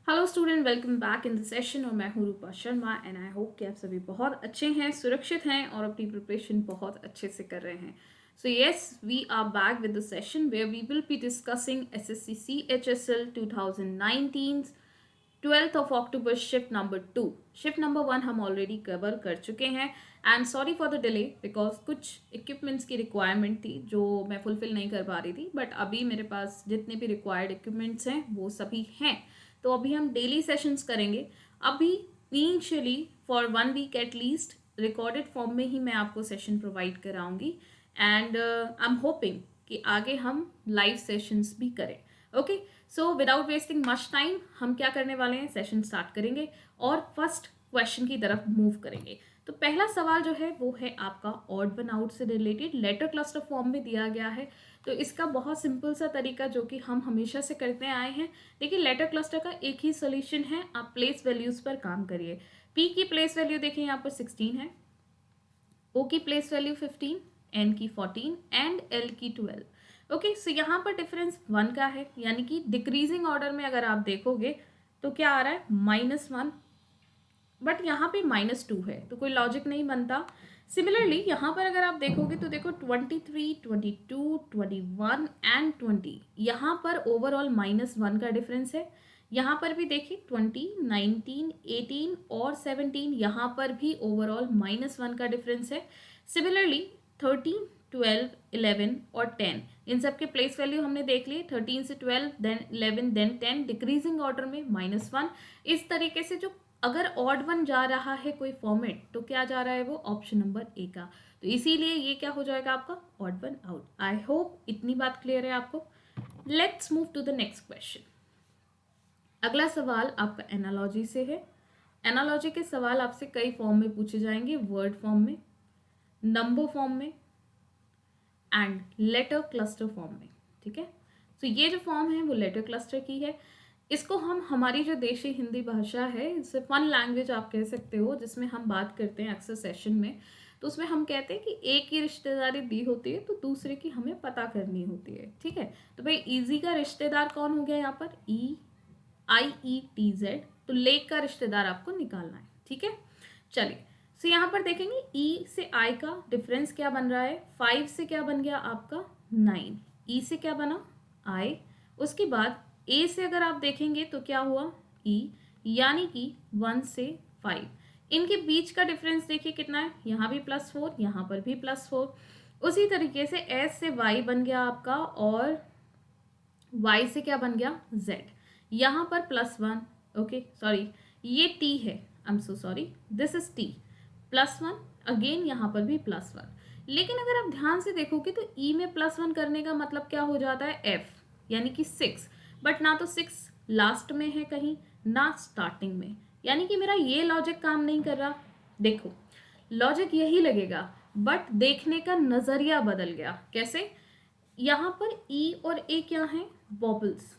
Hello student, welcome back in the session. और मैं हूँ रूपा शर्मा एंड आई होप कि आप सभी बहुत अच्छे हैं, सुरक्षित हैं और अपनी प्रिपरेशन बहुत अच्छे से कर रहे हैं। So yes, we are back with the session where we will be discussing SSC CHSL 2019 12th of October shift number 2। Shift number 1 हम ऑलरेडी कवर कर चुके हैं and sorry for the delay because कुछ इक्विपमेंट्स की requirement थी जो मैं fulfil नहीं कर पा रही थी, बट अभी मेरे पास जितने भी रिक्वायर्ड इक्विपमेंट्स हैं वो सभी हैं। तो अभी हम डेली सेशंस करेंगे। अभी initially for 1 week at least recorded form में ही मैं आपको सेशन प्रोवाइड कराऊंगी एंड आई एम होपिंग कि आगे हम लाइव सेशंस भी करें। Okay, so without wasting much time हम क्या करने वाले हैं, सेशन स्टार्ट करेंगे और फर्स्ट क्वेश्चन की तरफ मूव करेंगे। तो पहला सवाल जो है वो है आपका ऑड वन आउट से रिलेटेड, लेटर क्लस्टर फॉर्म में दिया गया है। तो इसका बहुत सिंपल सा तरीका जो कि हम हमेशा से करते आए हैं, देखिए लेटर क्लस्टर का एक ही सोल्यूशन है, आप प्लेस वैल्यूज पर काम करिए। पी की प्लेस वैल्यू देखिए यहाँ पर 16 है, ओ की प्लेस वैल्यू 15, एन की 14 एंड एल की 12। ओके, सो यहाँ पर डिफरेंस 1 का है, यानी कि डिक्रीजिंग ऑर्डर में अगर आप देखोगे तो क्या आ रहा है -1, बट यहाँ पे -2 है तो कोई लॉजिक नहीं बनता। सिमिलरली यहाँ पर अगर आप देखोगे तो देखो 23, 22, 21 एंड 20, यहाँ पर ओवरऑल -1 का डिफरेंस है। यहाँ पर भी देखिए 20, 19, 18 और 17, यहाँ पर भी ओवरऑल -1 का डिफरेंस है। सिमिलरली 13, 12, 11 और 10, इन सब के प्लेस वैल्यू हमने देख लिए, 13 से 12 देन 11 देन 10, डिक्रीजिंग ऑर्डर में -1। इस तरीके से जो अगर ऑड वन जा रहा है कोई फॉर्मेट तो क्या जा रहा है वो ऑप्शन नंबर ए का, तो इसीलिए ये क्या हो जाएगा आपका odd one out. I hope इतनी बात क्लियर है आपको। Let's move to the next question. अगला सवाल आपका एनालॉजी से है। एनालॉजी के सवाल आपसे कई फॉर्म में पूछे जाएंगे, वर्ड फॉर्म में, नंबर फॉर्म में एंड लेटर क्लस्टर फॉर्म में। ठीक है, तो ये जो फॉर्म है वो लेटर क्लस्टर की है। इसको हम हमारी जो देशी हिंदी भाषा है, इससे फन लैंग्वेज आप कह सकते हो, जिसमें हम बात करते हैं अक्सर सेशन में, तो उसमें हम कहते हैं कि एक की रिश्तेदारी दी होती है तो दूसरे की हमें पता करनी होती है। ठीक है, तो भाई ईजी का रिश्तेदार कौन हो गया यहाँ पर, EIETZ, तो लेक का रिश्तेदार आपको निकालना है। ठीक है, चलिए। सो यहाँ पर देखेंगे ई से आई का डिफरेंस क्या बन रहा है, 5 से क्या बन गया आपका 9, ई से क्या बना आई, उसके बाद ए से अगर आप देखेंगे तो क्या हुआ ई, यानी कि 1 से 5। इनके बीच का डिफरेंस देखिए कितना है, यहाँ भी +4, यहाँ पर भी +4। उसी तरीके से एस से वाई बन गया आपका और वाई से क्या बन गया जेड, यहाँ पर +1। ओके सॉरी, ये टी है, I am so sorry, this is T, +1 again, यहाँ पर भी +1। लेकिन अगर आप ध्यान से देखोगे तो ई में +1 करने का मतलब क्या हो जाता है, एफ, यानी कि 6, बट ना तो 6 लास्ट में है कहीं ना स्टार्टिंग में, यानी कि मेरा ये लॉजिक काम नहीं कर रहा। देखो लॉजिक यही लगेगा बट देखने का नजरिया बदल गया। कैसे, यहाँ पर ई और ए क्या है, बॉबल्स,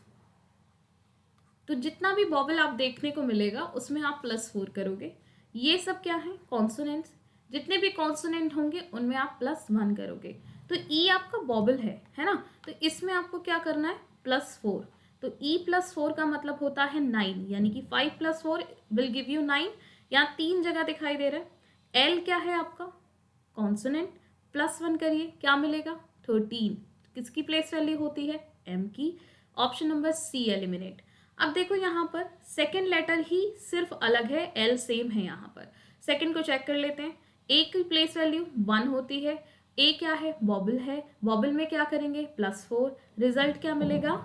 तो जितना भी बॉबल आप देखने को मिलेगा उसमें आप +4 करोगे। ये सब क्या है, कॉन्सोनेंट्स, जितने भी कॉन्सोनेंट होंगे उनमें आप +1 करोगे। तो ई आपका बॉबल है ना, तो इसमें आपको क्या करना है, +4। तो ई +4 का मतलब होता है 9, यानी कि 5 + 4 विल गिव यू 9। यहाँ 3 जगह दिखाई दे रहा है। एल क्या है आपका, कॉन्सोनेंट, +1 करिए क्या मिलेगा 13, किसकी प्लेस वैल्यू होती है, एम की। Option number C eliminate. अब देखो यहाँ पर सेकेंड लेटर ही सिर्फ अलग है, एल सेम है। यहाँ पर सेकेंड को चेक कर लेते हैं। ए की प्लेस वैल्यू 1 होती है, ए क्या है, बॉबल है, बॉबल में क्या करेंगे +4, रिजल्ट क्या मिलेगा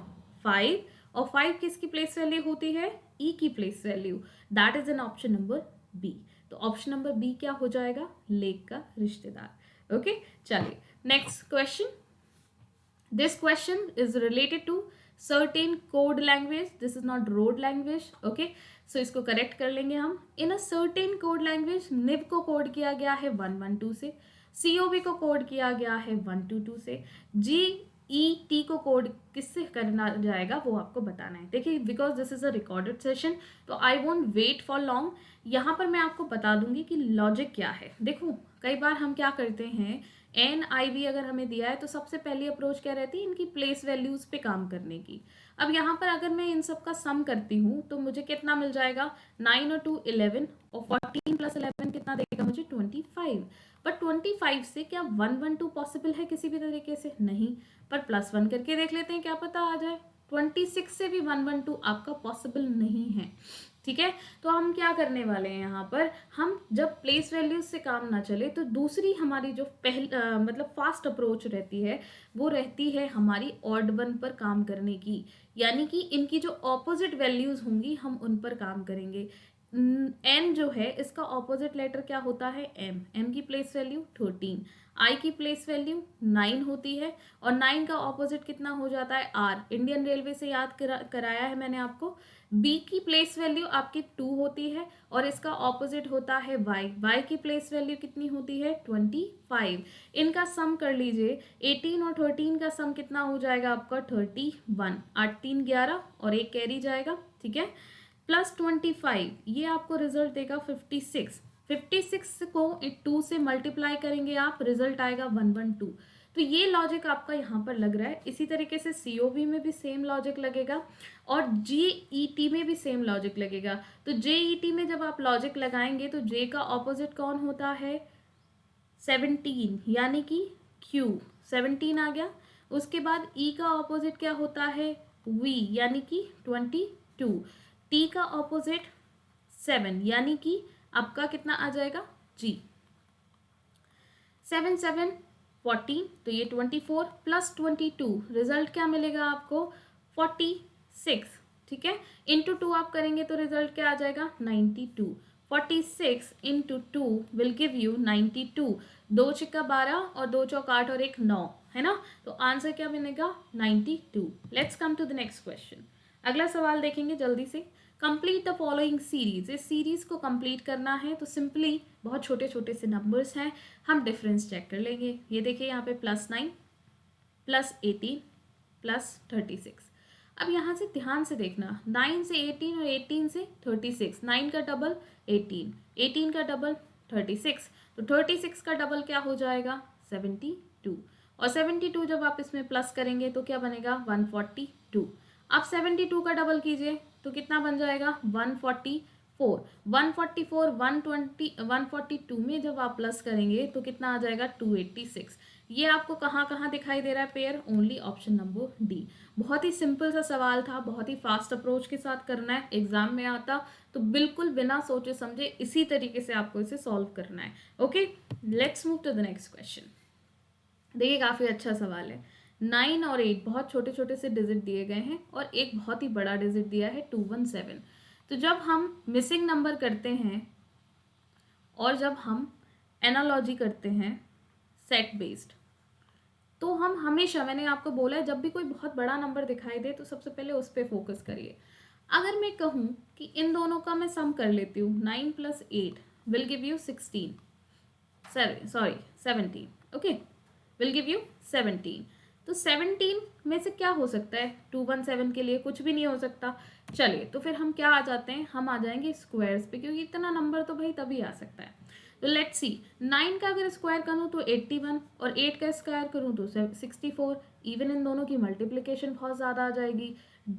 5, और 5 किसकी प्लेस वैल्यू होती है, ई की place value, that is an option number B. तो ऑप्शन नंबर बी क्या हो जाएगा, लेक का रिश्तेदार। ओके चलिए next question. This question is related to certain code language. This is not road language. Okay, so इसको correct कर लेंगे हम। In a certain code language, nib को कोड किया गया है 112 से, COB को कोड किया गया है 122 से, GET को कोड किससे करना जाएगा वो आपको बताना है। देखिए because this is a recorded session तो I won't wait for long, यहाँ पर मैं आपको बता दूंगी कि लॉजिक क्या है। देखो कई बार हम क्या करते हैं एन आई वी अगर हमें दिया है तो सबसे पहली अप्रोच क्या रहती है, इनकी प्लेस वैल्यूज पे काम करने की। अब यहाँ पर अगर मैं इन सब का सम करती हूँ तो मुझे कितना मिल जाएगा, 9 और 2 11 और 14 प्लस 11 कितना देगा मुझे 25। बट 25 से क्या 112 पॉसिबल है किसी भी तरीके से, नहीं, पर +1 करके देख लेते हैं क्या पता आ जाए। 26 से भी 112 आपका पॉसिबल नहीं है, ठीक है। तो हम क्या करने वाले हैं यहाँ पर, हम जब प्लेस वैल्यूज से काम ना चले तो दूसरी हमारी जो मतलब फास्ट अप्रोच रहती है वो रहती है हमारी ऑड वन पर काम करने की, यानी कि इनकी जो ऑपोजिट वैल्यूज होंगी हम उन पर काम करेंगे। एन जो है इसका ऑपोजिट लेटर क्या होता है, एम। एम की प्लेस वैल्यू 13, आई की प्लेस वैल्यू 9 होती है, और 9 का ऑपोजिट कितना हो जाता है, आर। इंडियन रेलवे से याद कराया है मैंने आपको। बी की प्लेस वैल्यू आपकी 2 होती है और इसका ऑपोजिट होता है वाई। वाई की प्लेस वैल्यू कितनी होती है, 25। इनका सम कर लीजिए, 18 और 13 का सम कितना हो जाएगा आपका 31। 8 3 11 और एक कैरी जाएगा, ठीक है, प्लस 25, ये आपको रिजल्ट देगा 56। 56 को 2 से मल्टीप्लाई करेंगे आप, रिजल्ट आएगा 112। तो ये लॉजिक आपका यहाँ पर लग रहा है। इसी तरीके से COV में भी सेम लॉजिक लगेगा और JET में भी सेम लॉजिक लगेगा। तो JET में जब आप लॉजिक लगाएंगे तो J का ऑपोजिट कौन होता है, 17, यानी कि Q, 17 आ गया। उसके बाद E का ऑपोजिट क्या होता है, V, यानी कि 22। T का ऑपोजिट 7, यानी कि आपका कितना आ जाएगा, G। 7 7 14, तो ये 24 प्लस 22, रिजल्ट क्या मिलेगा आपको 46, ठीक है। इंटू 2 आप करेंगे तो रिजल्ट क्या आ जाएगा 92। 46 इंटू 2 विल गिव यू 92। 2 छिक्का 12 और 2 चौक 8 और 1 9, है ना। तो आंसर क्या बनेगा 92। Let's come to the next question. अगला सवाल देखेंगे जल्दी से। कंप्लीट द फॉलोइंग सीरीज, इस सीरीज को कंप्लीट करना है तो सिंपली बहुत छोटे छोटे से नंबर्स हैं, हम डिफरेंस चेक कर लेंगे। ये देखिए यहाँ पे +9 प्लस 18 प्लस 36। अब यहाँ से ध्यान से देखना, 9 से 18 और 18 से 36, 9 का डबल 18, 18 का डबल 36, तो 36 का डबल क्या हो जाएगा 72, और 72 जब आप इसमें प्लस करेंगे तो क्या बनेगा 142। अब 72 का डबल कीजिए तो कितना बन जाएगा 144। 144 120 142 में जब आप प्लस करेंगे तो कितना आ जाएगा 286। ये आपको कहाँ कहाँ दिखाई दे रहा है pair, only option number D. बहुत ही सिंपल सा सवाल था, बहुत ही फास्ट अप्रोच के साथ करना है। एग्जाम में आता तो बिल्कुल बिना सोचे समझे इसी तरीके से आपको इसे सॉल्व करना है। Okay, let's move to the next question. देखिए काफ़ी अच्छा सवाल है। 9 और 8 बहुत छोटे छोटे से डिजिट दिए गए हैं और एक बहुत ही बड़ा डिजिट दिया है 217। तो जब हम मिसिंग नंबर करते हैं और जब हम एनालॉजी करते हैं सेट बेस्ड, तो हम हमेशा, मैंने आपको बोला है, जब भी कोई बहुत बड़ा नंबर दिखाई दे तो सबसे पहले उस पर फोकस करिए। अगर मैं कहूँ कि इन दोनों का मैं सम कर लेती हूँ, 9 + 8 will give you 16, sorry 17, okay, will give you 17। तो 17 में से क्या हो सकता है, 217 के लिए कुछ भी नहीं हो सकता। चलिए तो फिर हम क्या आ जाते हैं, हम आ जाएंगे स्क्वायर्स पे, क्योंकि इतना नंबर तो भाई तभी आ सकता है। तो लेट्स सी, 9 का अगर स्क्वायर करूँ तो 81 और 8 का स्क्वायर करूँ तो 64। इवन इन दोनों की मल्टीप्लिकेशन बहुत ज़्यादा आ जाएगी,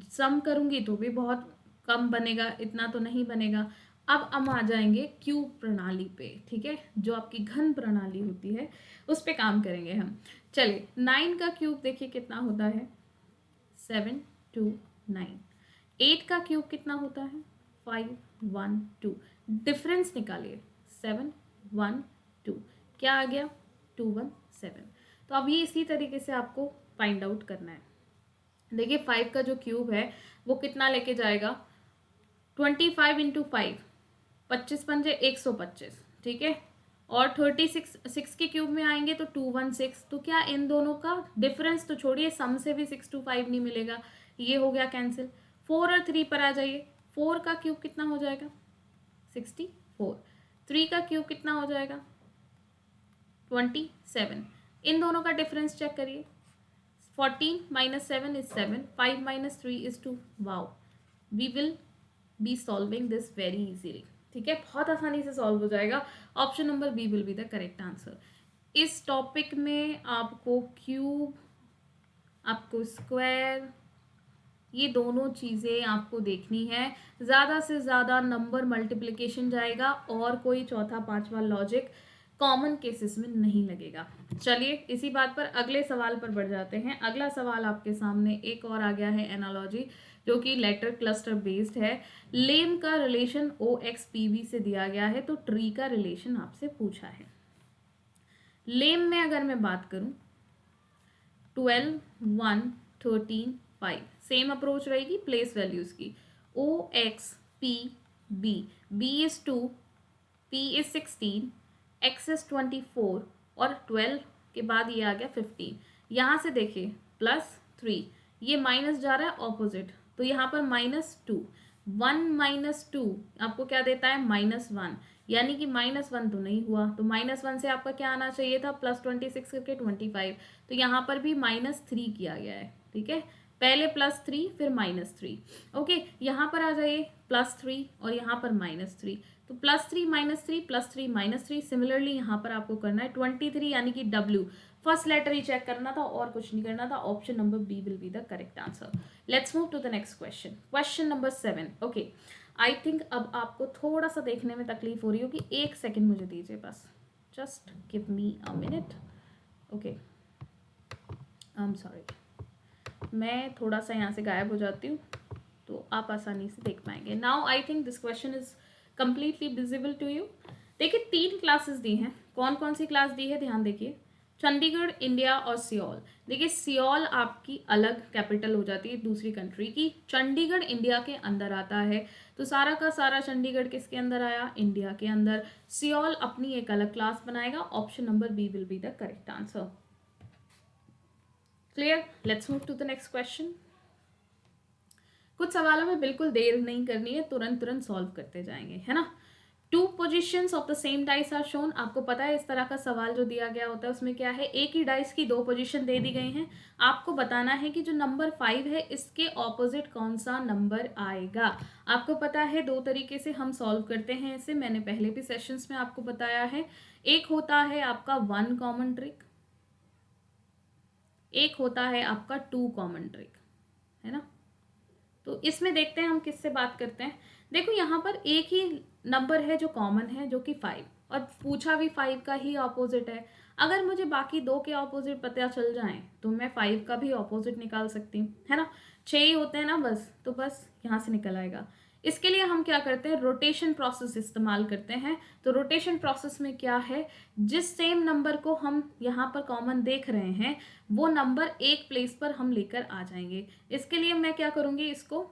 सम करूँगी तो भी बहुत कम बनेगा, इतना तो नहीं बनेगा। अब हम आ जाएंगे क्यूब प्रणाली पे, ठीक है, जो आपकी घन प्रणाली होती है उस पे काम करेंगे हम। चलिए 9 का क्यूब देखिए कितना होता है 729। 8 का क्यूब कितना होता है 512। डिफरेंस निकालिए 712, क्या आ गया 217। तो अब ये इसी तरीके से आपको फाइंड आउट करना है। देखिए 5 का जो क्यूब है वो कितना लेके जाएगा 25 × 5, 25 पंजे 125, ठीक है, और 36 6 के क्यूब में आएंगे तो 216। तो क्या इन दोनों का डिफरेंस तो छोड़िए, सम से भी 625 नहीं मिलेगा, ये हो गया कैंसिल। 4 और 3 पर आ जाइए, 4 का क्यूब कितना हो जाएगा 64, 3 का क्यूब कितना हो जाएगा 27। इन दोनों का डिफरेंस चेक करिए, 14 - 7 is 7, 5 - 3 is 2। Wow, we will be solving this very easily, ठीक है, बहुत आसानी से सॉल्व हो जाएगा। Option number B will be the correct answer. इस टॉपिक में आपको क्यूब, आपको स्क्वायर, ये दोनों चीज़ें आपको देखनी है। ज़्यादा से ज़्यादा नंबर मल्टीप्लिकेशन जाएगा और कोई चौथा पांचवा लॉजिक कॉमन केसेस में नहीं लगेगा। चलिए इसी बात पर अगले सवाल पर बढ़ जाते हैं। अगला सवाल आपके सामने एक और आ गया है, एनालॉजी, जो कि लेटर क्लस्टर बेस्ड है। लेम का रिलेशन OXPV से दिया गया है, तो ट्री का रिलेशन आपसे पूछा है। लेम में अगर मैं बात करूं 12, 1, 13, 5, सेम अप्रोच रहेगी प्लेस वैल्यूज की। OXPB, B is 2, P is 16, X is 24 और 12 के बाद ये आ गया 15। यहाँ से देखिए +3, ये माइनस जा रहा है ऑपोजिट, तो यहाँ पर -2, 1 - 2 आपको क्या देता है -1, यानी कि -1 तो नहीं हुआ, तो -1 से आपका क्या आना चाहिए था +26 करके 25, तो यहाँ पर भी -3 किया गया है। ठीक है, पहले +3 फिर -3। ओके, यहाँ पर आ जाइए +3 और यहाँ पर -3, तो +3 -3 +3 -3। सिमिलरली यहाँ पर आपको करना है 23, यानी कि W, फर्स्ट लेटर ही चेक करना था और कुछ नहीं करना था। Option number B will be the correct answer. Let's move to the next question, question number 7। Okay, I think अब आपको थोड़ा सा देखने में तकलीफ हो रही होगी, एक सेकेंड मुझे दीजिए बस, just give me a minute. Okay, I am sorry, मैं थोड़ा सा यहाँ से गायब हो जाती हूँ तो आप आसानी से देख पाएंगे। Now I think this question is completely visible to you. देखिए 3 क्लासेस दी हैं, कौन कौन सी क्लास दी है ध्यान देखिए, चंडीगढ़, इंडिया और सियोल। देखिए सियोल आपकी अलग कैपिटल हो जाती है दूसरी कंट्री की, चंडीगढ़ इंडिया के अंदर आता है, तो सारा का सारा चंडीगढ़ किसके अंदर आया, इंडिया के अंदर। सियोल अपनी एक अलग क्लास बनाएगा। Option number B will be the correct answer. Clear, let's move to the next question. कुछ सवालों में बिल्कुल देर नहीं करनी है, तुरंत तुरंत सॉल्व करते जाएंगे, है ना। 2 positions of the same dice are shown. आपको पता है इस तरह का सवाल जो दिया गया होता है उसमें क्या है, एक ही डाइस की 2 पोजीशन दे दी गई हैं, आपको बताना है कि जो नंबर 5 है इसके ऑपोजिट कौन सा नंबर आएगा। आपको पता है 2 तरीके से हम सॉल्व करते हैं इसे, मैंने पहले भी सेशंस में आपको बताया है। एक होता है आपका 1 कॉमन ट्रिक, एक होता है आपका 2 कॉमन ट्रिक, है ना। तो इसमें देखते हैं हम किससे बात करते हैं। देखो यहाँ पर एक ही नंबर है जो कॉमन है, जो कि 5, और पूछा भी 5 का ही ऑपोजिट है। अगर मुझे बाकी 2 के ऑपोजिट पता चल जाएं तो मैं 5 का भी ऑपोजिट निकाल सकती हूँ, है ना। 6 ही होते हैं ना बस, तो बस यहाँ से निकल आएगा। इसके लिए हम क्या करते हैं, रोटेशन प्रोसेस इस्तेमाल करते हैं। तो रोटेशन प्रोसेस में क्या है, जिस सेम नंबर को हम यहाँ पर कॉमन देख रहे हैं वो नंबर एक प्लेस पर हम लेकर आ जाएंगे। इसके लिए मैं क्या करूँगी, इसको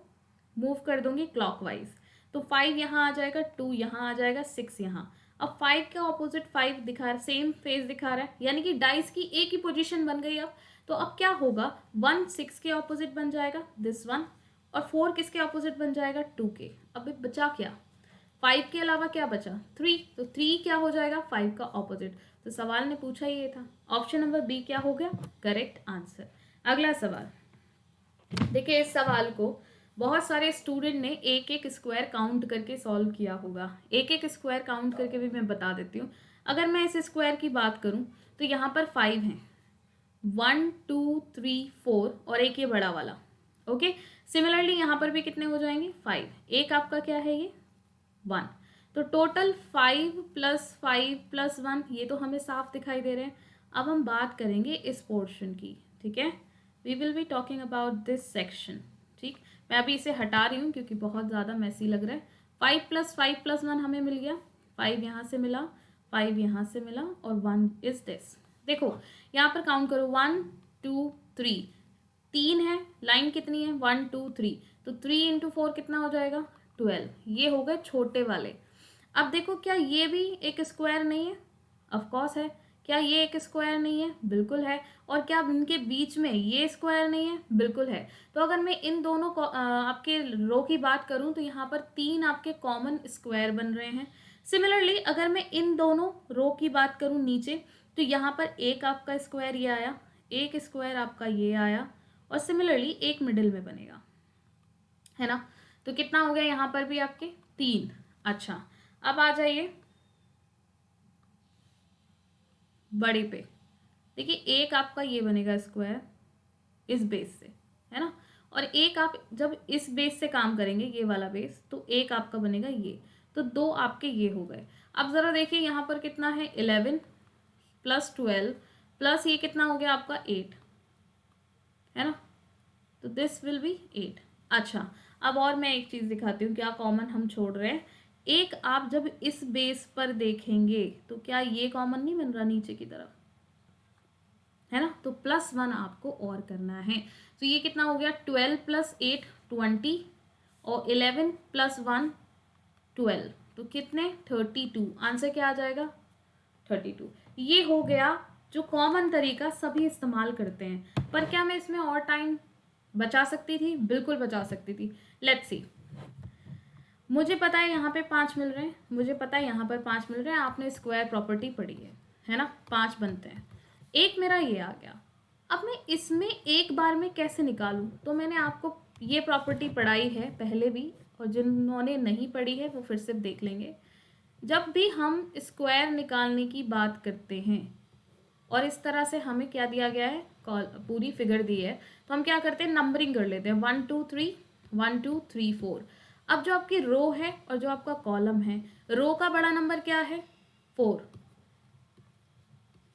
मूव कर दूंगी क्लॉकवाइज, तो 5 यहाँ आ जाएगा, 2 यहाँ आ जाएगा, 6 यहाँ। अब 5 के ऑपोजिट 5 दिखा रहा है, सेम फेस दिखा रहा है, यानी कि डाइस की एक ही पोजीशन बन गई। अब तो अब क्या होगा, 1 6 के ऑपोजिट बन जाएगा दिस 1, और 4 किसके ऑपोजिट बन जाएगा 2 के। अब बचा क्या, 5 के अलावा क्या बचा 3, तो 3 क्या हो जाएगा 5 का ऑपोजिट। तो सवाल ने पूछा ही ये था, ऑप्शन नंबर बी क्या हो गया करेक्ट आंसर। अगला सवाल देखिए, इस सवाल को बहुत सारे स्टूडेंट ने एक एक स्क्वायर काउंट करके सॉल्व किया होगा। एक एक स्क्वायर काउंट करके भी मैं बता देती हूँ। अगर मैं इस स्क्वायर की बात करूँ तो यहाँ पर 5 हैं, 1 2 3 4 और एक ये बड़ा वाला। ओके, सिमिलरली यहाँ पर भी कितने हो जाएंगे 5, एक आपका क्या है ये 1, तो टोटल 5 + 5 + 1, ये तो हमें साफ दिखाई दे रहे हैं। अब हम बात करेंगे इस पोर्शन की, ठीक है, we will be talking about this section. ठीक, मैं अभी इसे हटा रही हूँ क्योंकि बहुत ज़्यादा मैसी लग रहा है। 5 + 5 + 1 हमें मिल गया, 5 यहाँ से मिला, 5 यहाँ से मिला और 1 इज दिस। देखो यहाँ पर काउंट करो 1 2 3, 3 है, लाइन कितनी है 1 2 3, तो 3 × 4 कितना हो जाएगा 12। ये हो गए छोटे वाले। अब देखो क्या ये भी एक स्क्वायर नहीं है, ऑफ कोर्स है। क्या ये एक स्क्वायर नहीं है, बिल्कुल है। और क्या इनके बीच में ये स्क्वायर नहीं है, बिल्कुल है। तो अगर मैं इन दोनों को आपके रो की बात करूं तो यहाँ पर 3 आपके कॉमन स्क्वायर बन रहे हैं। सिमिलरली अगर मैं इन दोनों रो की बात करूं नीचे, तो यहाँ पर एक आपका स्क्वायर ये आया, एक स्क्वायर आपका ये आया, और सिमिलरली एक मिडिल में बनेगा, है ना। तो कितना हो गया यहाँ पर भी आपके 3। अच्छा, अब आ जाइए बड़े पे। देखिए एक आपका ये बनेगा स्क्वायर इस बेस से, है ना, और एक आप जब इस बेस से काम करेंगे, ये वाला बेस, तो एक आपका बनेगा ये, तो दो आपके ये हो गए। अब ज़रा देखिए यहाँ पर कितना है, 11 प्लस 12 प्लस ये कितना हो गया आपका 8, है ना, तो दिस विल बी 8। अच्छा, अब और मैं एक चीज़ दिखाती हूँ क्या कॉमन हम छोड़ रहे हैं। एक आप जब इस बेस पर देखेंगे तो क्या ये कॉमन नहीं बन रहा नीचे की तरफ, है ना, तो +1 आपको और करना है। तो ये कितना हो गया, 12 प्लस 8 20 और 11 प्लस 1 12, तो कितने 32। आंसर क्या आ जाएगा 32। ये हो गया जो कॉमन तरीका सभी इस्तेमाल करते हैं। पर क्या मैं इसमें और टाइम बचा सकती थी? बिल्कुल बचा सकती थी। लेट्स सी, मुझे पता है यहाँ पे 5 मिल रहे हैं, मुझे पता है यहाँ पर 5 मिल रहे हैं, आपने स्क्वायर प्रॉपर्टी पढ़ी है ना, 5 बनते हैं। एक मेरा ये आ गया, अब मैं इसमें एक बार में कैसे निकालूं? तो मैंने आपको ये प्रॉपर्टी पढ़ाई है पहले भी, और जिन्होंने नहीं पढ़ी है वो फिर से देख लेंगे। जब भी हम स्क्वायर निकालने की बात करते हैं और इस तरह से हमें क्या दिया गया है, पूरी फिगर दी है, तो हम क्या करते हैं, नंबरिंग कर लेते हैं 1 2 3 1 2 3 4। अब जो आपकी रो है और जो आपका कॉलम है, रो का बड़ा नंबर क्या है 4,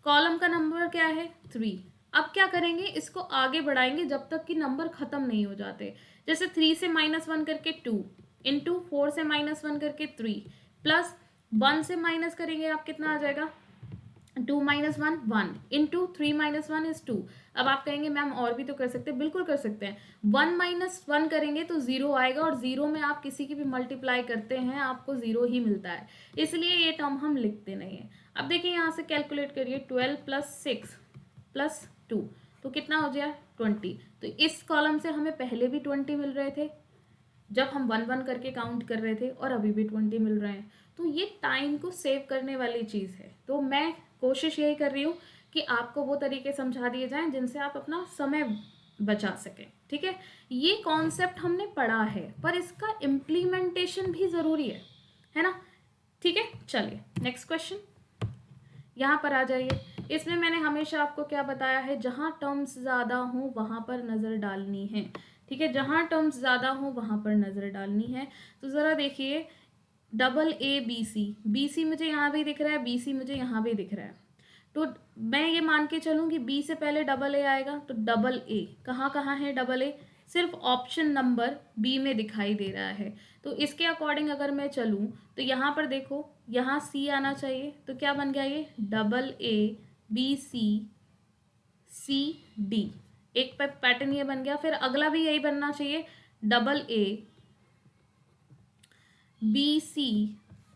कॉलम का नंबर क्या है 3। अब क्या करेंगे, इसको आगे बढ़ाएंगे जब तक कि नंबर खत्म नहीं हो जाते। जैसे 3 से -1 करके 2, इंटू 4 से -1 करके 3, प्लस 1 से माइनस करेंगे आप कितना आ जाएगा 2 - 1 1, इंटू 3 - 1 इज 2। अब आप कहेंगे मैम और भी तो कर सकते हैं, बिल्कुल कर सकते हैं। 1 - 1 करेंगे तो 0 आएगा, और 0 में आप किसी की भी मल्टीप्लाई करते हैं आपको 0 ही मिलता है, इसलिए ये टर्म हम लिखते नहीं है। अब देखिए यहाँ से कैलकुलेट करिए, 12 + 6 + 2, तो कितना हो जाए 20। तो इस कॉलम से हमें पहले भी 20 मिल रहे थे जब हम 1 1 करके काउंट कर रहे थे, और अभी भी 20 मिल रहे हैं। तो ये टाइम को सेव करने वाली चीज़ है। तो मैं कोशिश यही कर रही हूँ कि आपको वो तरीके समझा दिए जाएं जिनसे आप अपना समय बचा सकें, ठीक है। ये कॉन्सेप्ट हमने पढ़ा है, पर इसका इम्प्लीमेंटेशन भी ज़रूरी है ना, ठीक है। चलिए नेक्स्ट क्वेश्चन, यहाँ पर आ जाइए। इसमें मैंने हमेशा आपको क्या बताया है, जहाँ टर्म्स ज़्यादा हों वहाँ पर नज़र डालनी है, ठीक है, जहाँ टर्म्स ज़्यादा हों वहाँ पर नज़र डालनी है। तो ज़रा देखिए, AA BC मुझे यहाँ भी दिख रहा है, BC मुझे यहाँ भी दिख रहा है, तो मैं ये मान के चलूँ कि B से पहले AA आएगा, तो AA कहाँ कहाँ है, AA सिर्फ ऑप्शन नंबर B में दिखाई दे रहा है। तो इसके अकॉर्डिंग अगर मैं चलूँ तो यहाँ पर देखो, यहाँ C आना चाहिए, तो क्या बन गया ये ABCCD, एक पैटर्न ये बन गया। फिर अगला भी यही बनना चाहिए, ABC,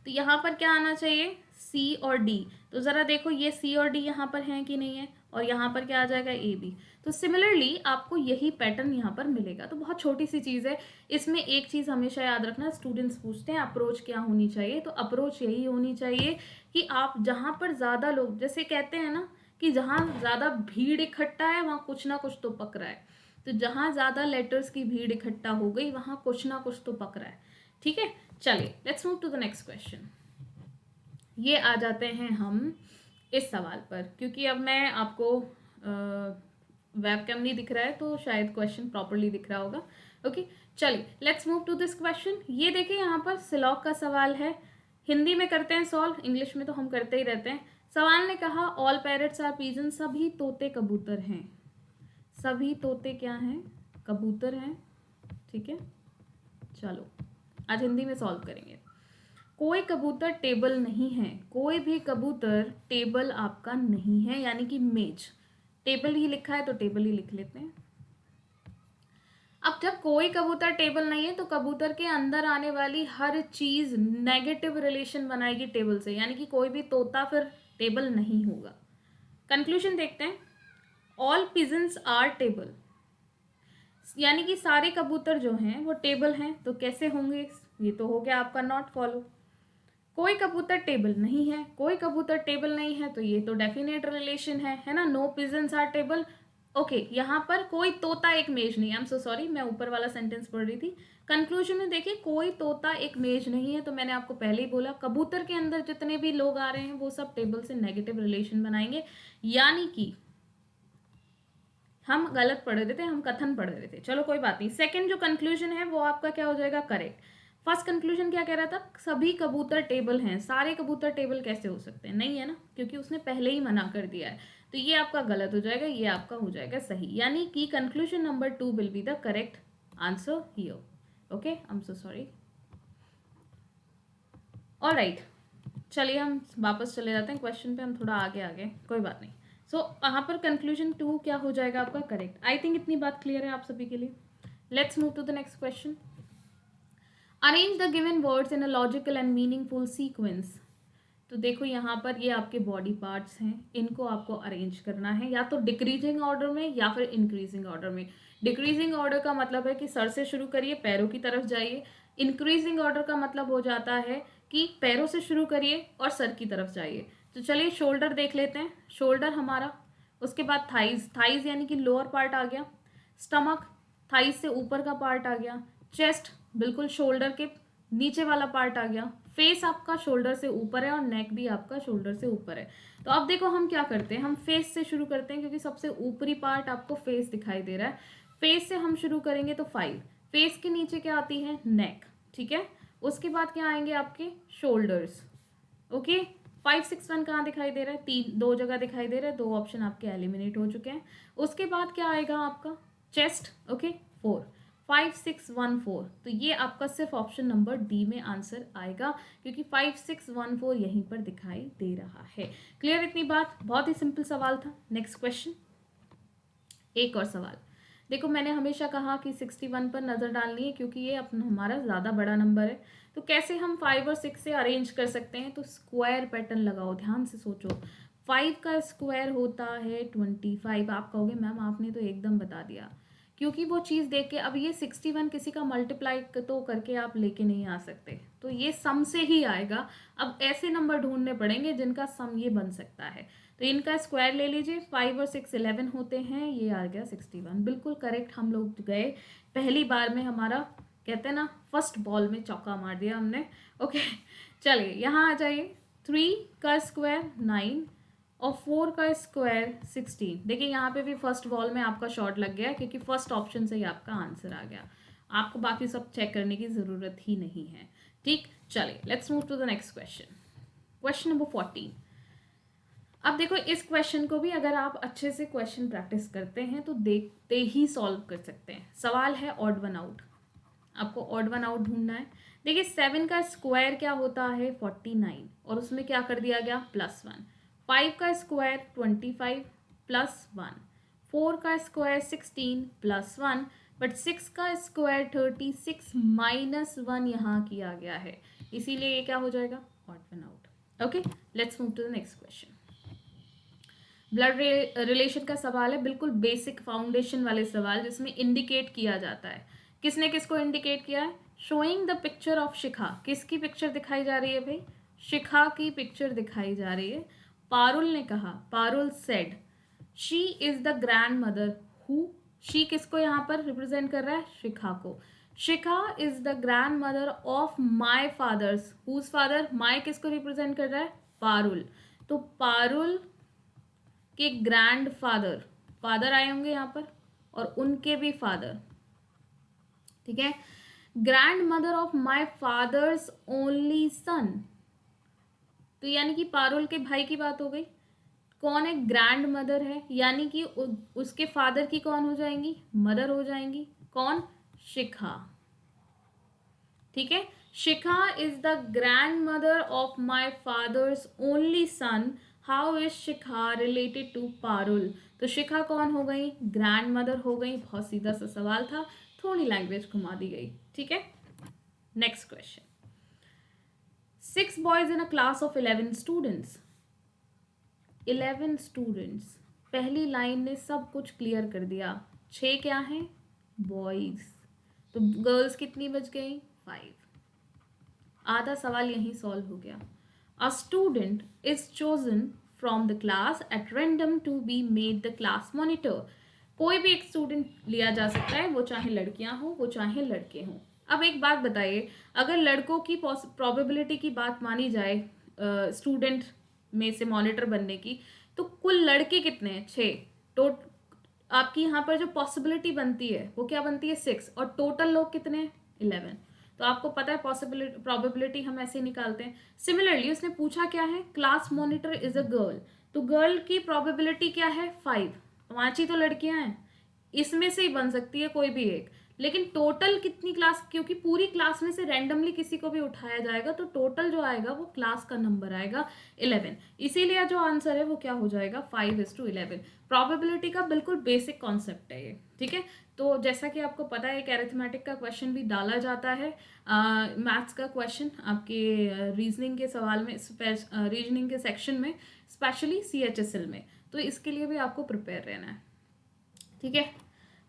तो यहाँ पर क्या आना चाहिए C और D। तो ज़रा देखो ये C और D यहाँ पर हैं कि नहीं है, और यहाँ पर क्या आ जाएगा AB। तो सिमिलरली आपको यही पैटर्न यहाँ पर मिलेगा। तो बहुत छोटी सी चीज़ है, इसमें एक चीज़ हमेशा याद रखना, स्टूडेंट्स पूछते हैं अप्रोच क्या होनी चाहिए, तो अप्रोच यही होनी चाहिए कि आप जहाँ पर ज़्यादा लोग, जैसे कहते हैं ना कि जहाँ ज़्यादा भीड़ इकट्ठा है वहाँ कुछ ना कुछ तो पक रहा है, तो जहाँ ज़्यादा लेटर्स की भीड़ इकट्ठा हो गई वहाँ कुछ ना कुछ तो पक रहा है, ठीक है। चलिए let's move to the next question. ये आ जाते हैं हम इस सवाल पर, क्योंकि अब मैं आपको वेबकैम नहीं दिख रहा है तो शायद क्वेश्चन प्रॉपरली दिख रहा होगा। ओके चलिए let's move to this question. ये देखिए यहाँ पर सिलॉक का सवाल है, हिंदी में करते हैं सॉल्व, इंग्लिश में तो हम करते ही रहते हैं। सवाल ने कहा ऑल पैरट्स आर पिजन, सभी तोते कबूतर हैं। सभी तोते क्या हैं, कबूतर हैं, ठीक है। चलो आज हिंदी में सॉल्व करेंगे। कोई कबूतर टेबल नहीं है, कोई भी कबूतर टेबल आपका नहीं है, यानी कि मेज, टेबल ही लिखा है तो टेबल ही लिख लेते हैं। अब जब कोई कबूतर टेबल नहीं है तो कबूतर के अंदर आने वाली हर चीज नेगेटिव रिलेशन बनाएगी टेबल से, यानी कि कोई भी तोता फिर टेबल नहीं होगा। कंक्लूजन देखते हैं, ऑल पिजन्स आर टेबल, यानी कि सारे कबूतर जो हैं वो टेबल हैं, तो कैसे होंगे, ये तो हो गया आपका नॉट फॉलो। कोई कबूतर टेबल नहीं है, कोई कबूतर टेबल नहीं है, तो ये तो डेफिनेट रिलेशन है ना, no pigeons are table, okay यहाँ पर कोई तोता एक मेज नहीं है। आई एम सो सॉरी, मैं ऊपर वाला सेंटेंस पढ़ रही थी। कंक्लूजन में देखिए कोई तोता एक मेज नहीं है, तो मैंने आपको पहले ही बोला कबूतर के अंदर जितने भी लोग आ रहे हैं वो सब टेबल से नेगेटिव रिलेशन बनाएंगे, यानी कि हम गलत पढ़ रहे थे, हम कथन पढ़ रहे थे। चलो कोई बात नहीं। सेकंड जो कंक्लूजन है वो आपका क्या हो जाएगा, करेक्ट। फर्स्ट कंक्लूजन क्या कह रहा था, सभी कबूतर टेबल हैं। सारे कबूतर टेबल कैसे हो सकते हैं, नहीं है ना, क्योंकि उसने पहले ही मना कर दिया है। तो ये आपका गलत हो जाएगा, ये आपका हो जाएगा सही, यानी कि conclusion number 2 will be the correct answer here. Okay, I am so sorry. Alright, चलिए हम वापस चले जाते हैं क्वेश्चन पे, हम थोड़ा आगे आगे, कोई बात नहीं। सो यहाँ पर कंक्लूजन 2 क्या हो जाएगा आपका, करेक्ट। आई थिंक इतनी बात क्लियर है आप सभी के लिए। Let's move to the next question. Arrange the given words in a logical and meaningful sequence. तो देखो यहाँ पर ये आपके बॉडी पार्ट्स हैं, इनको आपको अरेंज करना है या तो डिक्रीजिंग ऑर्डर में या फिर इंक्रीजिंग ऑर्डर में। डिक्रीजिंग ऑर्डर का मतलब है कि सर से शुरू करिए, पैरों की तरफ जाइए। इंक्रीजिंग ऑर्डर का मतलब हो जाता है कि पैरों से शुरू करिए और सर की तरफ जाइए। तो चलिए शोल्डर देख लेते हैं। शोल्डर हमारा, उसके बाद थाइज, थाइज यानी कि लोअर पार्ट आ गया। स्टमक, थाइज से ऊपर का पार्ट आ गया। चेस्ट, बिल्कुल शोल्डर के नीचे वाला पार्ट आ गया। फेस आपका शोल्डर से ऊपर है और नेक भी आपका शोल्डर से ऊपर है। तो अब देखो हम क्या करते हैं, हम फेस से शुरू करते हैं क्योंकि सबसे ऊपरी पार्ट आपको फेस दिखाई दे रहा है। फेस से हम शुरू करेंगे तो 5। फेस के नीचे क्या आती है, नेक, ठीक है। उसके बाद क्या आएंगे आपके शोल्डर्स। ओके, 5 6 1 कहाँ दिखाई दे रहा है, 3 2 जगह दिखाई दे रहा है, 2 ऑप्शन आपके एलिमिनेट हो चुके हैं। उसके बाद क्या आएगा आपका चेस्ट। ओके, 4 5 6 1 4। तो ये आपका सिर्फ ऑप्शन नंबर डी में आंसर आएगा क्योंकि 5 6 1 4 यहीं पर दिखाई दे रहा है। क्लियर इतनी बात, बहुत ही सिंपल सवाल था। नेक्स्ट क्वेश्चन, एक और सवाल। देखो मैंने हमेशा कहा कि 61 पर नज़र डालनी है क्योंकि ये अपना हमारा ज़्यादा बड़ा नंबर है। तो कैसे हम 5 और 6 से अरेंज कर सकते हैं, तो स्क्वायर पैटर्न लगाओ, ध्यान से सोचो। 5 का स्क्वायर होता है 25। आप कहोगे मैम आपने तो एकदम बता दिया, क्योंकि वो चीज़ देख के, अब ये 61 किसी का मल्टीप्लाई तो करके आप लेके नहीं आ सकते, तो ये सम से ही आएगा। अब ऐसे नंबर ढूंढने पड़ेंगे जिनका सम ये बन सकता है। तो इनका स्क्वायर ले लीजिए, 5 और 6 11 होते हैं, ये आ गया 61। बिल्कुल करेक्ट, हम लोग गए पहली बार में, हमारा कहते हैं ना फर्स्ट बॉल में चौका मार दिया हमने। ओके चलिए यहाँ आ जाइए। 3 का स्क्वायर 9 और 4 का स्क्वायर 16। देखिए यहाँ पे भी फर्स्ट बॉल में आपका शॉट लग गया क्योंकि फर्स्ट ऑप्शन से ही आपका आंसर आ गया। आपको बाकी सब चेक करने की ज़रूरत ही नहीं है, ठीक। चलिए let's move to the next question, question number 14। अब देखो इस क्वेश्चन को भी अगर आप अच्छे से क्वेश्चन प्रैक्टिस करते हैं तो देखते ही सॉल्व कर सकते हैं। सवाल है ऑड वन आउट, आपको ऑड वन आउट ढूंढना है। देखिए 7 का स्क्वायर क्या होता है 49 और उसमें क्या कर दिया गया +1। 5 का स्क्वायर 25 +1। 4 का स्क्वायर 16 +1, बट 6 का स्क्वायर 36 -1 यहाँ किया गया है, इसीलिए ये क्या हो जाएगा odd one out. Okay, let's move to the next question. Blood relation का सवाल है, बिल्कुल बेसिक फाउंडेशन वाले सवाल जिसमें इंडिकेट किया जाता है। किसने किसको इंडिकेट किया है, शोइंग द पिक्चर ऑफ शिखा। किसकी पिक्चर दिखाई जा रही है भाई, शिखा की पिक्चर दिखाई जा रही है। पारुल ने कहा, Parul said she is the grandmother who, she किसको यहाँ पर रिप्रेजेंट कर रहा है, शिखा को। Shikha is the grandmother of my father's, whose father, my किसको रिप्रेजेंट कर रहा है, पारुल। तो पारुल के ग्रैंड फादर, फादर आए होंगे यहाँ पर और उनके भी फादर, ठीक है। Grand mother of my father's only सन, तो यानी कि पारुल के भाई की बात हो गई। कौन है, ग्रैंड मदर है, यानी कि उसके फादर की कौन हो जाएंगी, मदर हो जाएंगी, कौन, शिखा, ठीक है। Shikha is the grandmother of my father's only son, how is Shikha related to Parul. तो शिखा कौन हो गई, ग्रैंड मदर हो गई। बहुत सीधा सा सवाल था, थोड़ी लैंग्वेज घुमा दी गई, ठीक है। Next question, 6 boys in a class of 11 students. 11 students, पहली लाइन ने सब कुछ क्लियर कर दिया। 6 क्या हैं, बॉयज, तो गर्ल्स कितनी बच गई, 5। आधा सवाल यहीं सॉल्व हो गया। A student is chosen from the class at random to be made the class monitor. कोई भी एक स्टूडेंट लिया जा सकता है, वो चाहे लड़कियां हो वो चाहे लड़के हों। अब एक बात बताइए, अगर लड़कों की प्रोबेबिलिटी की बात मानी जाए स्टूडेंट में से मॉनिटर बनने की, तो कुल लड़के कितने हैं? 6। तो आपकी यहाँ पर जो पॉसिबिलिटी बनती है वो क्या बनती है? 6। और टोटल लोग कितने हैं? 11। तो आपको पता है पॉसिबिलिटी प्रोबेबिलिटी हम ऐसे ही निकालते हैं। सिमिलरली उसने पूछा क्या है, class monitor is a girl, तो गर्ल की प्रोबेबिलिटी क्या है? 5। 5 ही तो लड़कियां हैं, इसमें से ही बन सकती है कोई भी एक। लेकिन टोटल कितनी क्लास, क्योंकि पूरी क्लास में से रैंडमली किसी को भी उठाया जाएगा तो टोटल जो आएगा वो क्लास का नंबर आएगा 11। इसीलिए जो आंसर है वो क्या हो जाएगा? 5:11। प्रोबेबिलिटी का बिल्कुल बेसिक कॉन्सेप्ट है ये, ठीक है। तो जैसा कि आपको पता है, एक अरिथमेटिक का क्वेश्चन भी डाला जाता है, मैथ्स का क्वेश्चन आपके रीजनिंग के सवाल में, रीजनिंग के सेक्शन में, स्पेशली CHSL में। तो इसके लिए भी आपको प्रिपेयर रहना है, ठीक है।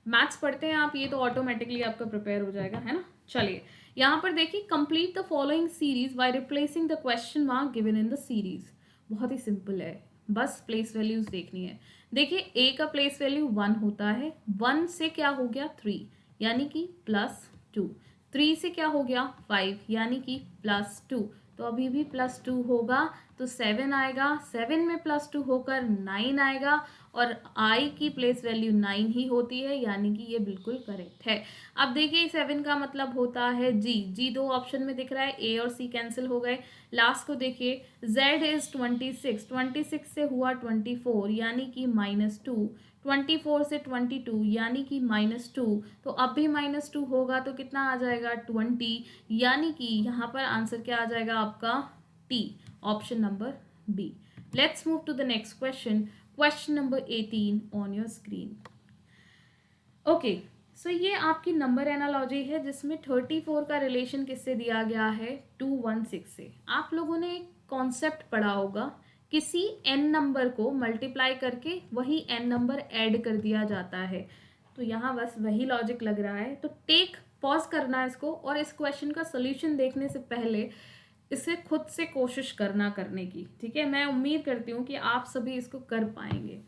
मैथ्स पढ़ते हैं आप, ये तो ऑटोमेटिकली आपका प्रिपेयर हो जाएगा, है ना। चलिए यहाँ पर देखिए, complete the following series by replacing the question mark given in the series. बहुत ही सिंपल है, बस प्लेस वैल्यूज देखनी है। देखिए ए का प्लेस वैल्यू 1 होता है, 1 से क्या हो गया? 3, यानी कि +2। 3 से क्या हो गया? 5, यानी कि +2। तो अभी भी +2 होगा, तो 7 आएगा, 7 में +2 होकर 9 आएगा, और आई की प्लेस वैल्यू 9 ही होती है, यानी कि ये बिल्कुल करेक्ट है। अब देखिए 7 का मतलब होता है जी 2 ऑप्शन में दिख रहा है, ए और सी कैंसिल हो गए। लास्ट को देखिए, z इज 26, 26 से हुआ 24, यानी कि -2। 24 से 22, यानी कि -2। तो अब भी -2 होगा तो कितना आ जाएगा? 20, यानी कि यहाँ पर आंसर क्या आ जाएगा आपका? T, option number B. Let's move to the next question, question number 18 on your screen. Okay, so ये आपकी नंबर एनालॉजी है, जिसमें 34 का रिलेशन किससे दिया गया है? 216 से। आप लोगों ने एक कॉन्सेप्ट पढ़ा होगा, किसी n नंबर को मल्टीप्लाई करके वही n नंबर ऐड कर दिया जाता है। तो यहाँ बस वही लॉजिक लग रहा है। तो टेक पॉज करना है इसको, और इस क्वेश्चन का सोल्यूशन देखने से पहले इसे खुद से कोशिश करना करने की, ठीक है। मैं उम्मीद करती हूँ कि आप सभी इसको कर पाएंगे,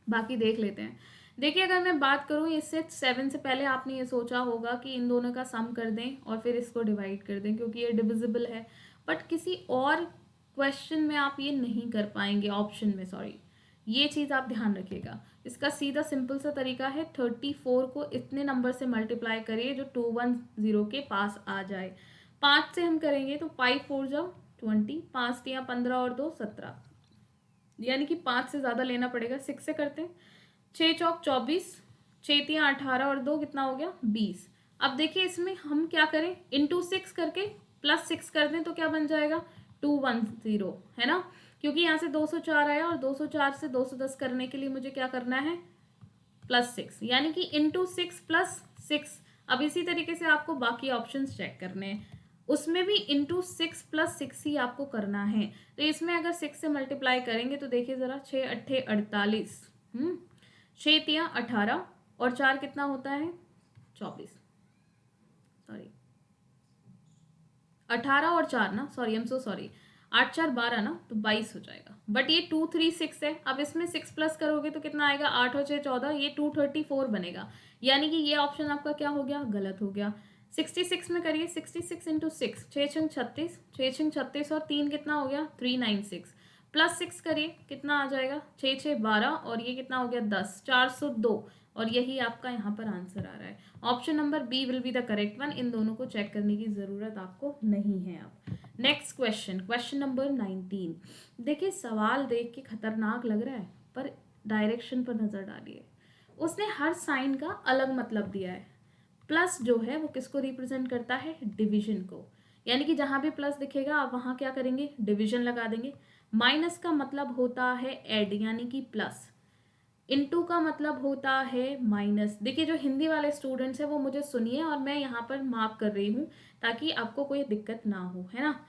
बाकी देख लेते हैं। देखिए अगर मैं बात करूँ, इससे 7 से पहले आपने ये सोचा होगा कि इन दोनों का सम कर दें और फिर इसको डिवाइड कर दें, क्योंकि ये डिविजिबल है। बट किसी और क्वेश्चन में आप ये नहीं कर पाएंगे, ऑप्शन में, सॉरी। ये चीज़ आप ध्यान रखिएगा। इसका सीधा सिंपल सा तरीका है, 34 को इतने नंबर से मल्टीप्लाई करिए जो 210 के पास आ जाए। 5 से हम करेंगे तो 5 4 जाओ 20, 5 तियाँ 15 और 2 17, यानी कि 5 से ज़्यादा लेना पड़ेगा। 6 से करते हैं, 6 चौक 24, 6 तियाँ 18 और 2 कितना हो गया? 20। अब देखिए इसमें हम क्या करें, इंटू 6 करके +6 कर दें तो क्या बन जाएगा? 210, है ना। क्योंकि यहाँ से 204 आया, और 204 से 210 करने के लिए मुझे क्या करना है? +6, यानी कि इंटू 6 + 6। अब इसी तरीके से आपको बाकी ऑप्शंस चेक करने हैं, उसमें भी इंटू 6 + 6 ही आपको करना है। तो इसमें अगर 6 से मल्टीप्लाई करेंगे तो देखिए ज़रा, 6 8 48, 6 तियाँ 18 और 4 कितना होता है? 24, सॉरी 18 और 4 ना, sorry I am so sorry, 8 4 12 ना, तो 22 हो जाएगा। बट ये 236 है, अब इसमें 6 प्लस करोगे तो कितना आएगा? 8 और 6 14, ये 234 बनेगा, यानी कि ये ऑप्शन आपका क्या हो गया? गलत हो गया। 66 में करिए, 66 इंटू 6, 6 छंग 36, 6 छंग 36 और 3 कितना हो गया? 396, +6 करिए, कितना आ जाएगा? 6 6 12, और ये कितना हो गया? 10, 402, और यही आपका यहाँ पर आंसर आ रहा है। Option number B will be the correct one. इन दोनों को चेक करने की ज़रूरत आपको नहीं है। अब नेक्स्ट क्वेश्चन, क्वेश्चन नंबर 19। देखिए सवाल देख के खतरनाक लग रहा है, पर डायरेक्शन पर नज़र डालिए। उसने हर साइन का अलग मतलब दिया है। प्लस जो है वो किसको रिप्रेजेंट करता है? डिवीजन को, यानी कि जहाँ भी प्लस दिखेगा आप वहाँ क्या करेंगे? डिवीजन लगा देंगे। माइनस का मतलब होता है ऐड, यानी कि प्लस। इनटू का मतलब होता है माइनस। देखिए जो हिंदी वाले स्टूडेंट्स हैं वो मुझे सुनिए, और मैं यहाँ पर मार्क कर रही हूँ ताकि आपको कोई दिक्कत ना हो, है ना।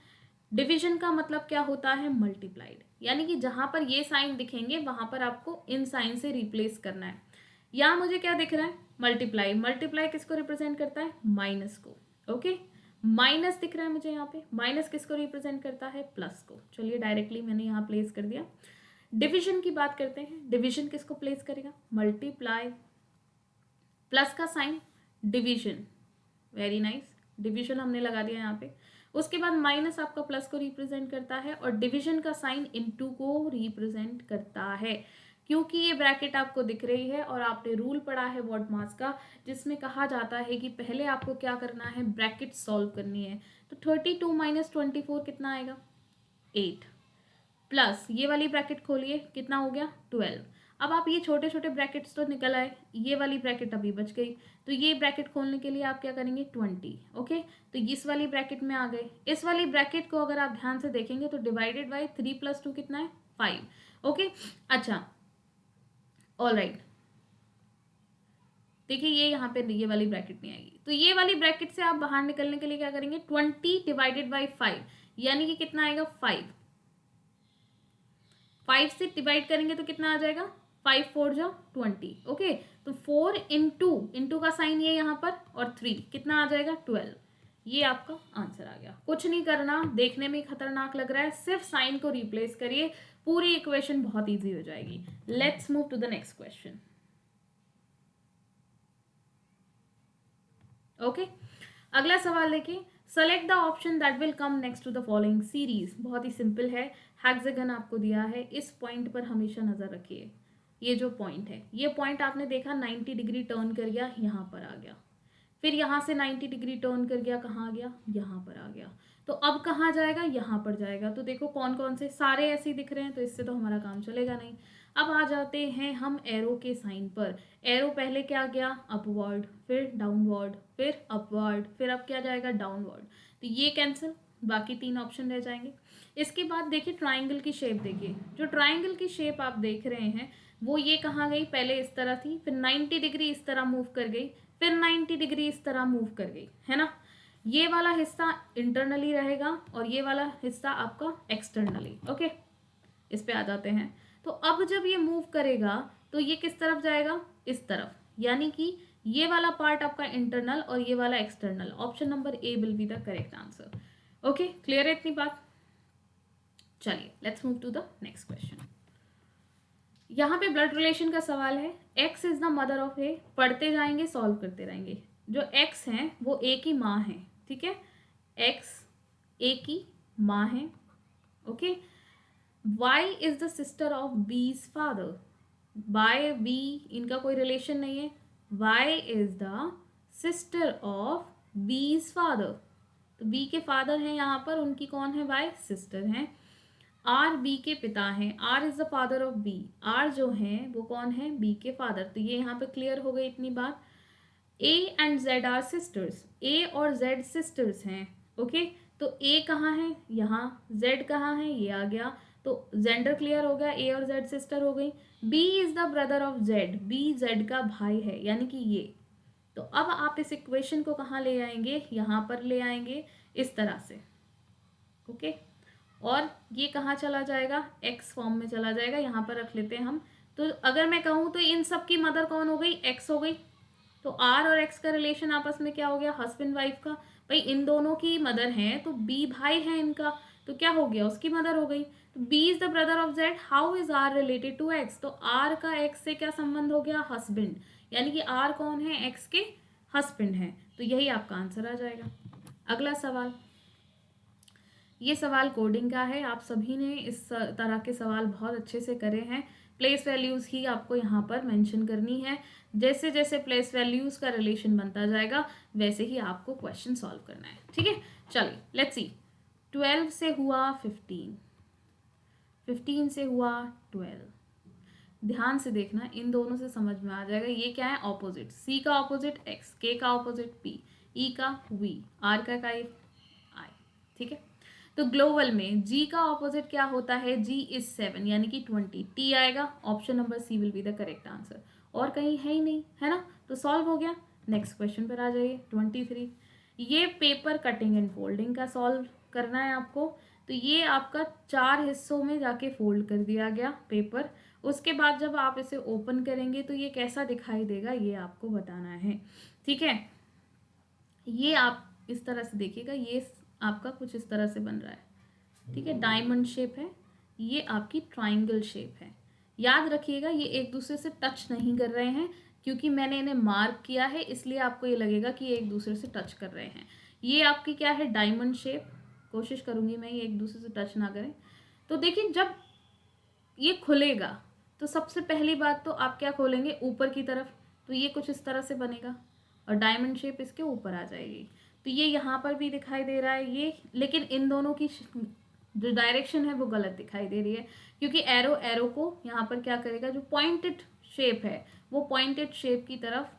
डिवीजन का मतलब क्या होता है? मल्टीप्लाइड, यानी कि जहाँ पर ये साइन दिखेंगे वहाँ पर आपको इन साइन से रिप्लेस करना है। यहाँ मुझे क्या दिख रहा है? मल्टीप्लाई। मल्टीप्लाई किसको रिप्रेजेंट करता है? माइनस को। ओके, माइनस दिख रहा है मुझे यहाँ पे। माइनस किसको रिप्रेजेंट करता है? प्लस को। चलिए डायरेक्टली मैंने यहाँ प्लेस कर दिया। डिवीजन की बात करते हैं, डिवीजन किसको प्लेस करेगा, मल्टीप्लाई, प्लस का sign, division, very nice, division हमने लगा दिया यहाँ पे। उसके बाद माइनस आपका प्लस को रिप्रेजेंट करता है और डिवीजन का साइन इनटू को रिप्रेजेंट करता है, क्योंकि ये ब्रैकेट आपको दिख रही है और आपने रूल पढ़ा है वॉटमास का, जिसमें कहा जाता है कि पहले आपको क्या करना है, ब्रैकेट सॉल्व करनी है। तो 32 माइनस 24 कितना आएगा, 8, प्लस ये वाली ब्रैकेट खोलिए, कितना हो गया, 12। अब आप ये छोटे छोटे ब्रैकेट्स तो निकल आए, ये वाली ब्रैकेट अभी बच गई, तो ये ब्रैकेट खोलने के लिए आप क्या करेंगे, 20, ओके। तो इस वाली ब्रैकेट में आ गए। इस वाली ब्रैकेट को अगर आप ध्यान से देखेंगे तो डिवाइडेड बाई 3 + 2 कितना है, 5, ओके। अच्छा, ऑल राइट, देखिए ये यहाँ पे ये वाली ब्रैकेट नहीं आएगी, तो ये वाली ब्रैकेट से आप बाहर निकलने के लिए क्या करेंगे, 20 डिवाइडेड बाई 5, यानी कि कितना आएगा, 5 से डिवाइड करेंगे तो कितना आ जाएगा, 5 4 जा 20, ओके। तो 4 इंटू का साइन ये यहाँ पर, और 3 कितना आ जाएगा, 12। ये आपका आंसर आ गया। कुछ नहीं करना, देखने में खतरनाक लग रहा है, सिर्फ साइन को रिप्लेस करिए, पूरी इक्वेशन बहुत इजी हो जाएगी। Let's move to the next question, okay. अगला सवाल देखिए, select the option that will come next to the following series. बहुत ही सिंपल है, हेक्सागन आपको दिया है, इस पॉइंट पर हमेशा नजर रखिए। ये जो पॉइंट है, ये पॉइंट आपने देखा 90 डिग्री टर्न कर गया, यहाँ पर आ गया, फिर यहाँ से 90 डिग्री टर्न कर गया, कहाँ आ गया, यहाँ पर आ गया। तो अब कहाँ जाएगा, यहाँ पर जाएगा। तो देखो कौन कौन से, सारे ऐसे ही दिख रहे हैं, तो इससे तो हमारा काम चलेगा नहीं। अब आ जाते हैं हम एरो के साइन पर। एरो पहले क्या गया, अपवर्ड, फिर डाउनवर्ड, फिर अपवर्ड, फिर अब क्या जाएगा, डाउनवर्ड। तो ये कैंसिल, बाकी 3 ऑप्शन रह जाएंगे। इसके बाद देखिए ट्राइंगल की शेप, देखिए जो ट्राइंगल की शेप आप देख रहे हैं वो ये कहाँ गई, पहले इस तरह थी, फिर 90 डिग्री इस तरह मूव कर गई, फिर 90 डिग्री इस तरह मूव कर गई, है ना। ये वाला हिस्सा इंटरनली रहेगा और ये वाला हिस्सा आपका एक्सटर्नली, ओके। इस पे आ जाते हैं। तो अब जब ये मूव करेगा तो ये किस तरफ जाएगा, इस तरफ, यानी कि ये वाला पार्ट आपका इंटरनल और ये वाला external. Option number A will be the correct answer, okay. Clear है इतनी बात। चलिए let's move to the next question. यहाँ पे ब्लड रिलेशन का सवाल है, X is the mother of A, पढ़ते जाएंगे सॉल्व करते रहेंगे। जो एक्स हैं वो ए की माँ है, ठीक है, एक्स ए की माँ है, okay. Y is the sister of B's father, by B इनका कोई रिलेशन नहीं है, Y is the sister of B's father, तो बी के फादर हैं यहाँ पर, उनकी कौन है, वाई सिस्टर हैं। आर बी के पिता हैं, R is the father of B, R जो हैं वो कौन है, बी के फादर। तो ये यहाँ पे क्लियर हो गई इतनी बात। A and Z are sisters, A और जेड सिस्टर्स हैं, ओके। तो ए कहाँ है, यहाँ, जेड कहाँ है, ये आ गया, तो जेंडर क्लियर हो गया, ए और जेड सिस्टर हो गई। B is the brother of Z, B Z का भाई है, यानी कि ये। तो अब आप इस इक्वेशन को कहाँ ले आएंगे, यहाँ पर ले आएंगे, इस तरह से, ओके। और ये कहाँ चला जाएगा, एक्स फॉर्म में चला जाएगा, यहाँ पर रख लेते हैं हम। तो अगर मैं कहूँ तो इन सब की मदर कौन हो गई, एक्स हो गई। तो आर और एक्स का रिलेशन आपस में क्या हो गया, हस्बैंड वाइफ का। भाई इन दोनों की मदर हैं, तो बी भाई है इनका, तो क्या हो गया, उसकी मदर हो गई। तो B is the brother of Z, how is R related to X, तो आर का एक्स से क्या संबंध हो गया, हस्बैंड, यानी कि आर कौन है, एक्स के हस्बैंड है। तो यही आपका आंसर आ जाएगा। अगला सवाल, ये सवाल कोडिंग का है, आप सभी ने इस तरह के सवाल बहुत अच्छे से करे हैं। प्लेस वैल्यूज़ ही आपको यहाँ पर मेंशन करनी है, जैसे जैसे प्लेस वैल्यूज़ का रिलेशन बनता जाएगा वैसे ही आपको क्वेश्चन सॉल्व करना है, ठीक है। चलिए लेट्स सी, 12 से हुआ 15, 15 से हुआ 12, ध्यान से देखना, इन दोनों से समझ में आ जाएगा। ये क्या है, ऑपोजिट, सी का ऑपोजिट एक्स, के का ऑपोजिट पी, ई का वी, आर का आई, ठीक है। तो ग्लोबल में जी का ऑपोजिट क्या होता है, जी इज 7, यानी कि 20, टी आएगा, option number C will be the correct answer, और कहीं है ही नहीं, है ना। तो सॉल्व हो गया। नेक्स्ट क्वेश्चन पर आ जाइए, 23। ये पेपर कटिंग एंड फोल्डिंग का सॉल्व करना है आपको। तो ये आपका 4 हिस्सों में जाके फोल्ड कर दिया गया पेपर। उसके बाद जब आप इसे ओपन करेंगे तो ये कैसा दिखाई देगा ये आपको बताना है, ठीक है। ये आप इस तरह से देखिएगा, ये आपका कुछ इस तरह से बन रहा है, ठीक है, डायमंड शेप है, ये आपकी ट्राइंगल शेप है। याद रखिएगा ये एक दूसरे से टच नहीं कर रहे हैं, क्योंकि मैंने इन्हें मार्क किया है इसलिए आपको ये लगेगा कि ये एक दूसरे से टच कर रहे हैं। ये आपकी क्या है, डायमंड शेप। कोशिश करूंगी मैं ये एक दूसरे से टच ना करें। तो देखिए जब ये खुलेगा तो सबसे पहली बात तो आप क्या खोलेंगे, ऊपर की तरफ, तो ये कुछ इस तरह से बनेगा और डायमंड शेप इसके ऊपर आ जाएगी। तो ये यहाँ पर भी दिखाई दे रहा है ये, लेकिन इन दोनों की जो डायरेक्शन है वो गलत दिखाई दे रही है, क्योंकि एरो एरो को यहाँ पर क्या करेगा, जो पॉइंटेड शेप है वो पॉइंटेड शेप की तरफ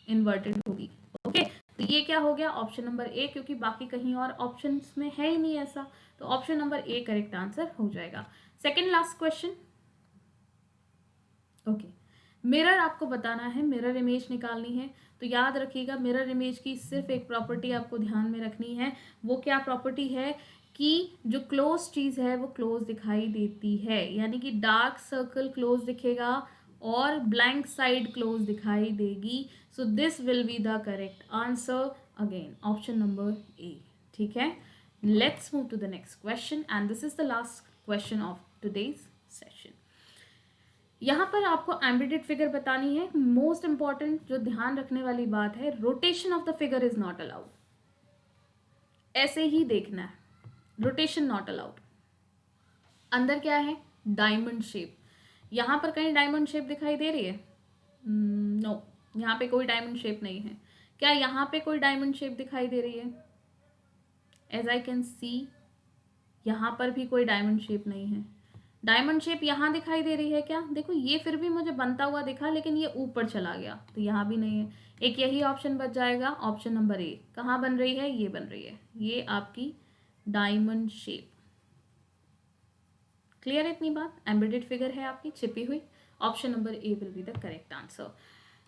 इन्वर्टेड होगी। ओके, तो ये क्या हो गया, ऑप्शन नंबर ए, क्योंकि बाकी कहीं और ऑप्शंस में है ही नहीं ऐसा, तो option number A correct answer हो जाएगा। Second last question. Okay, mirror आपको बताना है, मिरर इमेज निकालनी है। तो याद रखिएगा मिरर इमेज की सिर्फ एक प्रॉपर्टी आपको ध्यान में रखनी है। वो क्या प्रॉपर्टी है कि जो क्लोज चीज है वो क्लोज दिखाई देती है, यानी कि डार्क सर्कल क्लोज दिखेगा और ब्लैंक साइड क्लोज दिखाई देगी। So this will be the correct answer, again option number A. ठीक है, let's move to the next question and this is the last question of today's session. यहाँ पर आपको embedded figure बतानी है। Most important जो ध्यान रखने वाली बात है, rotation of the figure is not allowed. ऐसे ही देखना है, रोटेशन नॉट अलाउड। अंदर क्या है, डायमंड शेप। यहाँ पर कहीं डायमंड शेप दिखाई दे रही है? नो, यहाँ पे कोई डायमंड शेप नहीं है। क्या यहाँ पे कोई डायमंड शेप दिखाई दे रही है? एज आई कैन सी यहाँ पर भी कोई डायमंड शेप नहीं है। डायमंड शेप यहाँ दिखाई दे रही है क्या? देखो ये फिर भी मुझे बनता हुआ दिखा, लेकिन ये ऊपर चला गया तो यहाँ भी नहीं है। एक यही ऑप्शन बच जाएगा, ऑप्शन नंबर ए। कहाँ बन रही है? ये बन रही है, ये आपकी डायमंड शेप। क्लियर इतनी बात? एम्बेडेड फिगर है आपकी छिपी हुई। Option number A will be the correct answer.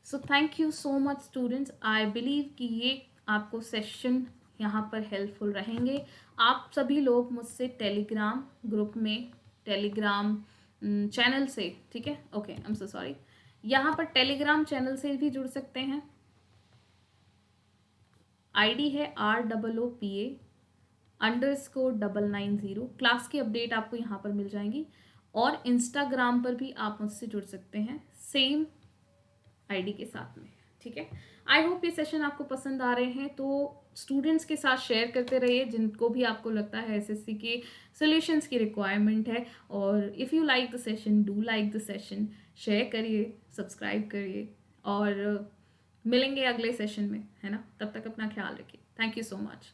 So thank you so much students. I believe कि ये आपको सेशन यहाँ पर हेल्पफुल रहेंगे। आप सभी लोग मुझसे टेलीग्राम ग्रुप में, टेलीग्राम चैनल से, ठीक है, okay, I am so sorry, यहाँ पर टेलीग्राम चैनल से भी जुड़ सकते हैं। आईडी है ROOPA_990। क्लास की अपडेट आपको यहाँ पर मिल जाएंगी और इंस्टाग्राम पर भी आप मुझसे जुड़ सकते हैं सेम आईडी के साथ में। ठीक है, आई होप ये सेशन आपको पसंद आ रहे हैं, तो स्टूडेंट्स के साथ शेयर करते रहिए जिनको भी आपको लगता है एसएससी के सॉल्यूशंस की रिक्वायरमेंट है। और if you like the session, do like the session, share करिए, सब्सक्राइब करिए, और मिलेंगे अगले सेशन में, है ना? तब तक अपना ख्याल रखिए। Thank you so much.